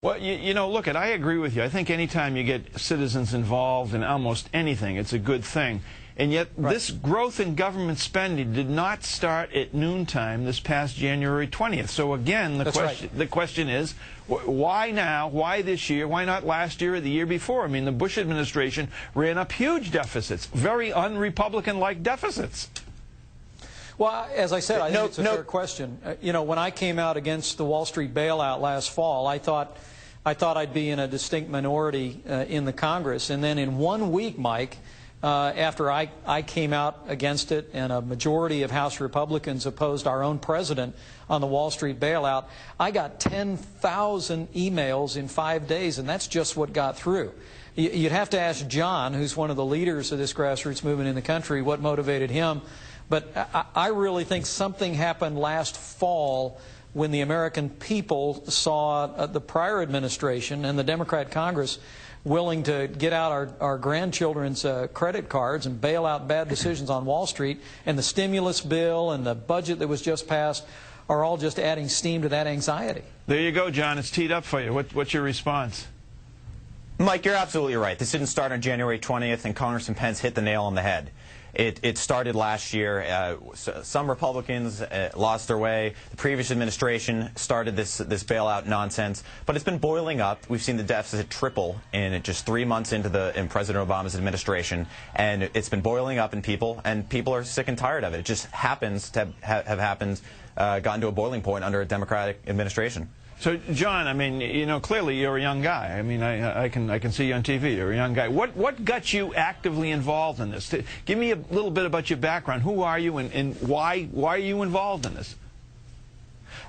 Well, you know, look, I agree with you. I think anytime you get citizens involved in almost anything, it's a good thing. And yet this growth in government spending did not start at noontime this past January 20th. So again, the question is, why now? Why this year? Why not last year or the year before? I mean, the Bush administration ran up huge deficits, very un-Republican-like deficits. Well, as I said, I think it's a fair question. You know, when I came out against the Wall Street bailout last fall, I thought I'd be in a distinct minority in the Congress. And then in 1 week, Mike, after I came out against it and a majority of House Republicans opposed our own president on the Wall Street bailout, I got 10,000 emails in 5 days, and that's just what got through. You'd have to ask John, who's one of the leaders of this grassroots movement in the country, what motivated him. But I really think something happened last fall when the American people saw the prior administration and the Democrat Congress willing to get out our grandchildren's credit cards and bail out bad decisions on Wall Street, and the stimulus bill and the budget that was just passed are all just adding steam to that anxiety. There you go, John. It's teed up for you. What's your response? Mike, you're absolutely right. This didn't start on January 20th, and Congressman Pence hit the nail on the head. It started last year. Some Republicans lost their way. The previous administration started this bailout nonsense, but it's been boiling up. We've seen the deficit triple in just 3 months into in President Obama's administration, and it's been boiling up in people, and people are sick and tired of it. It just happens to have happened, gotten to a boiling point under a Democratic administration. So, John, I mean, you know, clearly you're a young guy. I mean, I can see you on TV. You're a young guy. What got you actively involved in this? Give me a little bit about your background. Who are you, and why are you involved in this?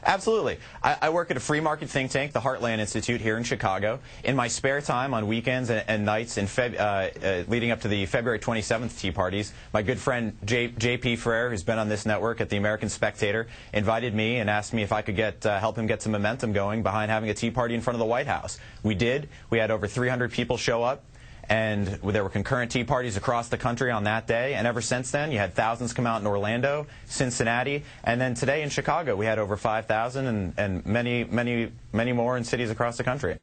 Absolutely. I work at a free market think tank, the Heartland Institute here in Chicago. In my spare time on weekends and nights leading up to the February 27th Tea Parties, my good friend J.P. Ferrer, who's been on this network at the American Spectator, invited me and asked me if I could help him get some momentum going behind having a tea party in front of the White House. We did. We had over 300 people show up. And there were concurrent tea parties across the country on that day. And ever since then, you had thousands come out in Orlando, Cincinnati, and then today in Chicago, we had over 5,000 and many more in cities across the country.